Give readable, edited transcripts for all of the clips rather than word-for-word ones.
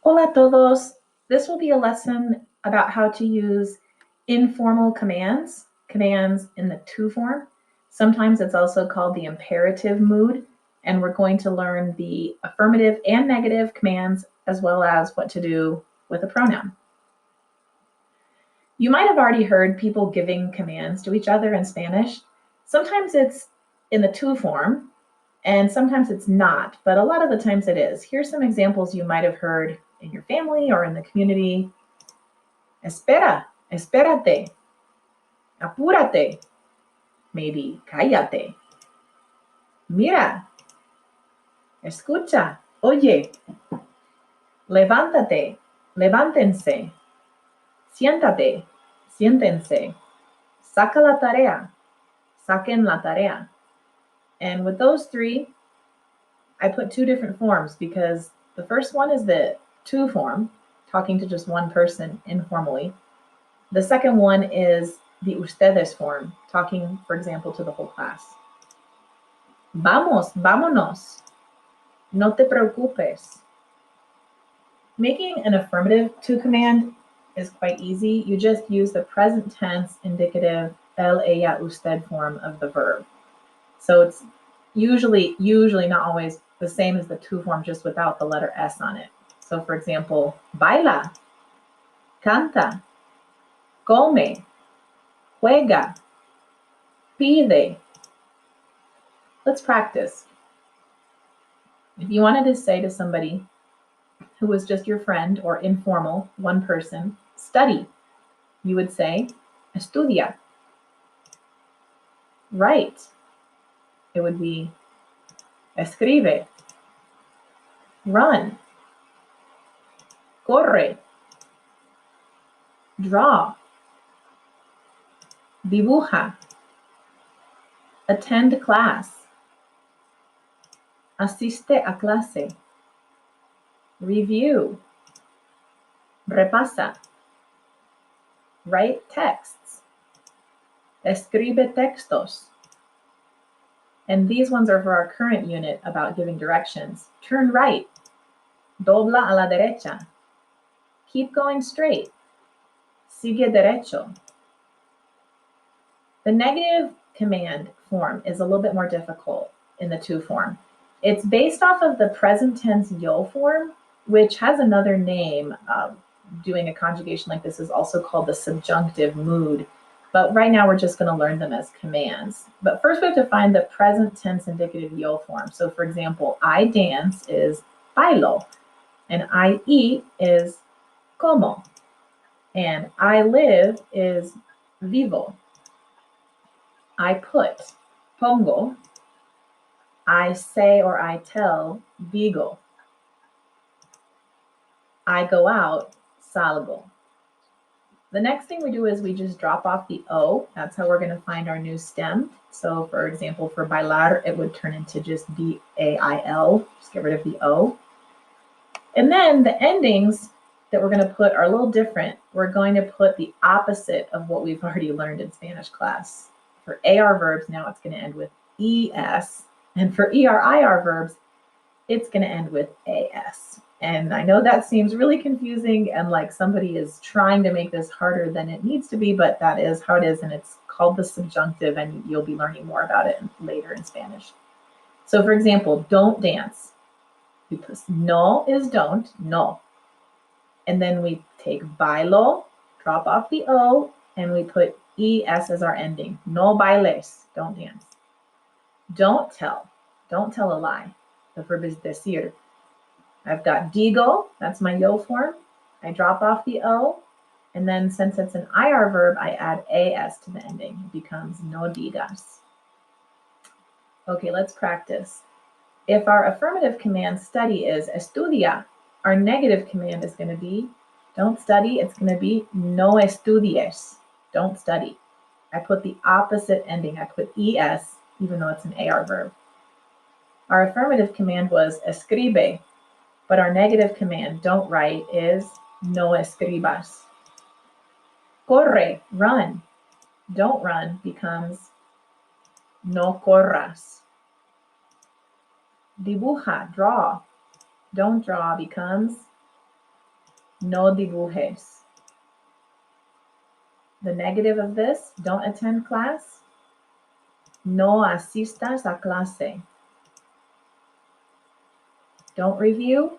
Hola todos. This will be a lesson about how to use informal commands, commands in the to form. Sometimes it's also called the imperative mood, and we're going to learn the affirmative and negative commands as well as what to do with a pronoun. You might have already heard people giving commands to each other in Spanish. Sometimes it's in the to form, and sometimes it's not, but a lot of the times it is. Here's some examples you might have heard in your family or in the community. Espera, espérate, apúrate, maybe cállate. Mira, escucha, oye, levántate, levántense, siéntate, siéntense, saca la tarea, saquen la tarea. And with those three, I put two different forms because the first one is the to form, talking to just one person informally. The second one is the ustedes form, talking, for example, to the whole class. Vamos, vámonos. No te preocupes. Making an affirmative to command is quite easy. You just use the present tense indicative él, ella, usted form of the verb. So it's usually not always the same as the to form, just without the letter S on it. So for example, baila, canta, come, juega, pide. Let's practice. If you wanted to say to somebody who was just your friend or informal, one person, study, you would say, estudia. Write, it would be, escribe. Run, corre. Draw, dibuja. Attend class, asiste a clase. Review, repasa. Write texts, escribe textos. And these ones are for our current unit about giving directions. Turn right, dobla a la derecha. Keep going straight, sigue derecho. The negative command form is a little bit more difficult in the to form. It's based off of the present tense yo form, which has another name. Doing a conjugation like this is also called the subjunctive mood. But right now we're just going to learn them as commands. But first we have to find the present tense indicative yo form. So for example, I dance is bailo, and I eat is como, and I live is vivo. I put, pongo. I say or I tell, digo. I go out, salgo. The next thing we do is we just drop off the O. That's how we're going to find our new stem. So for example, for bailar, it would turn into just B-A-I-L. Just get rid of the O. And then the endings that we're going to put are a little different. We're going to put the opposite of what we've already learned in Spanish class. For AR verbs, now it's going to end with ES. And for ER-IR verbs, it's going to end with AS. And I know that seems really confusing and like somebody is trying to make this harder than it needs to be, but that is how it is, and it's called the subjunctive, and you'll be learning more about it later in Spanish. So for example, don't dance. Because no is don't, no. And then we take bailo, drop off the O, and we put ES as our ending. No bailes, don't dance. Don't tell a lie. The verb is decir. I've got digo, that's my yo form. I drop off the O, and then since it's an IR verb, I add AS to the ending. It becomes no digas. Okay, let's practice. If our affirmative command study is estudia, our negative command is going to be don't study. It's going to be no estudies, don't study. I put the opposite ending. I put ES, even though it's an AR verb. Our affirmative command was escribe, but our negative command, don't write, is no escribas. Corre, run. Don't run becomes no corras. Dibuja, draw. Don't draw becomes No dibujes. The negative of this, don't attend class. No asistas a clase. Don't review.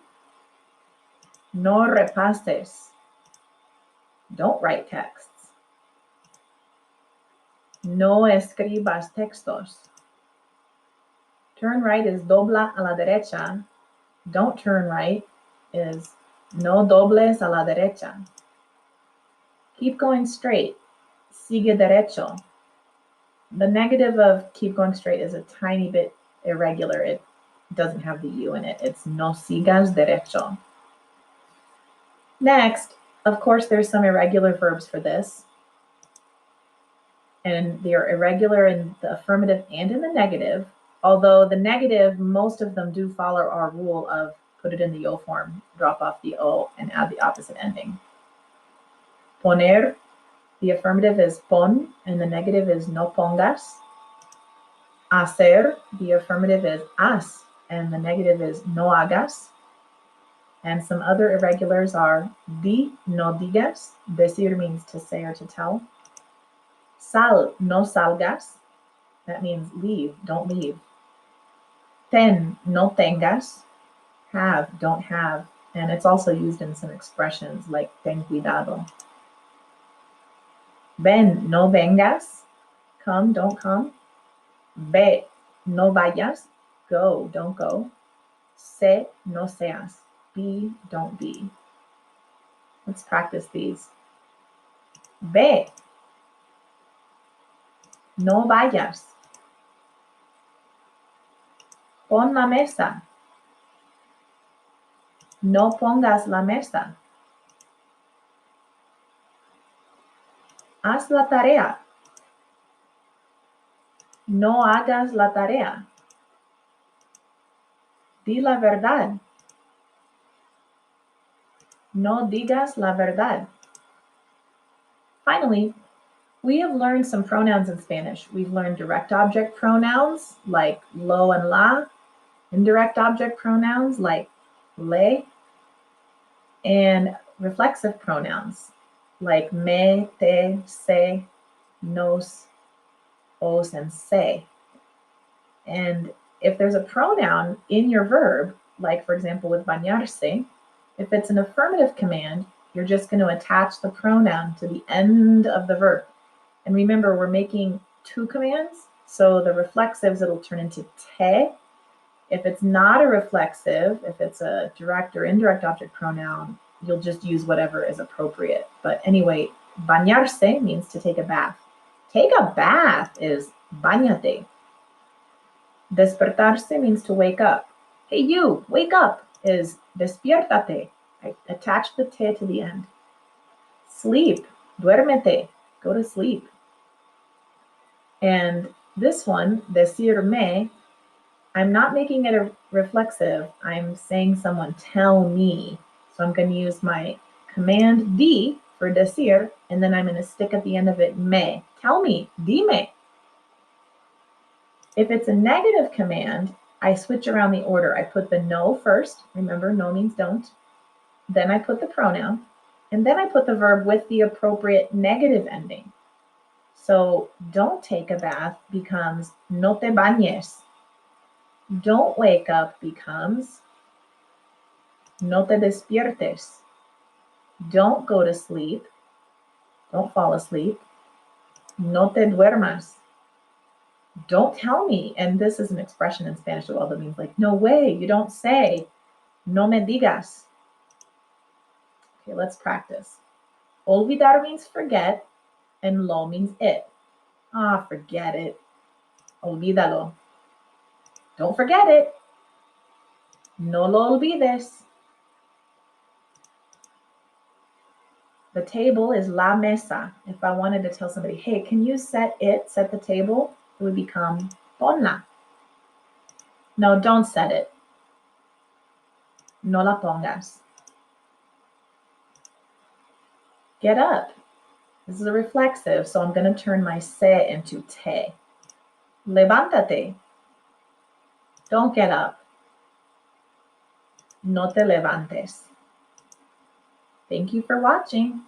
No repases. Don't write texts. No escribas textos. Turn right is dobla a la derecha. Don't turn right is no dobles a la derecha. Keep going straight. Sigue derecho. The negative of keep going straight is a tiny bit irregular. It doesn't have the U in it. It's no sigas derecho. Next, of course, there's some irregular verbs for this. And they're irregular in the affirmative and in the negative. Although the negative, most of them do follow our rule of put it in the yo form, drop off the o, and add the opposite ending. Poner, the affirmative is pon, and the negative is no pongas. Hacer, the affirmative is haz, and the negative is no hagas. And some other irregulars are di, no digas. Decir means to say or to tell. Sal, no salgas. That means leave, don't leave. Ten, no tengas. Have, don't have. And it's also used in some expressions like ten cuidado. Ven, no vengas. Come, don't come. Ve, no vayas. Go, don't go. Se, no seas. Be, don't be. Let's practice these. Ve, no vayas. Pon la mesa. No pongas la mesa. Haz la tarea. No hagas la tarea. Di la verdad. No digas la verdad. Finally, we have learned some pronouns in Spanish. We've learned direct object pronouns like lo and la, indirect object pronouns like le, and reflexive pronouns like me, te, se, nos, os, and se. And if there's a pronoun in your verb, like for example with bañarse, if it's an affirmative command, you're just going to attach the pronoun to the end of the verb. And remember, we're making two commands, so the reflexives, it'll turn into te. If it's not a reflexive, if it's a direct or indirect object pronoun, you'll just use whatever is appropriate. But anyway, bañarse means to take a bath. Take a bath is bañate. Despertarse means to wake up. Hey, you, wake up is despiértate. I attach the te to the end. Sleep, duérmete, go to sleep. And this one, decirme, I'm not making it a reflexive. I'm saying someone tell me. So I'm going to use my command di for decir, and then I'm going to stick at the end of it me. Tell me, dime. If it's a negative command, I switch around the order. I put the no first. Remember, no means don't. Then I put the pronoun, and then I put the verb with the appropriate negative ending. So don't take a bath becomes no te bañes. Don't wake up becomes no te despiertes. Don't go to sleep. Don't fall asleep. No te duermas. Don't tell me. And this is an expression in Spanish as well that means like, no way, you don't say. No me digas. Okay, let's practice. Olvidar means forget, and lo means it. Forget it. Olvídalo. Don't forget it. No lo olvides. The table is la mesa. If I wanted to tell somebody, hey, can you set the table? It would become ponla. No, don't set it. No la pongas. Get up. This is a reflexive, so I'm going to turn my se into te. Levántate. Don't get up. No te levantes. Thank you for watching.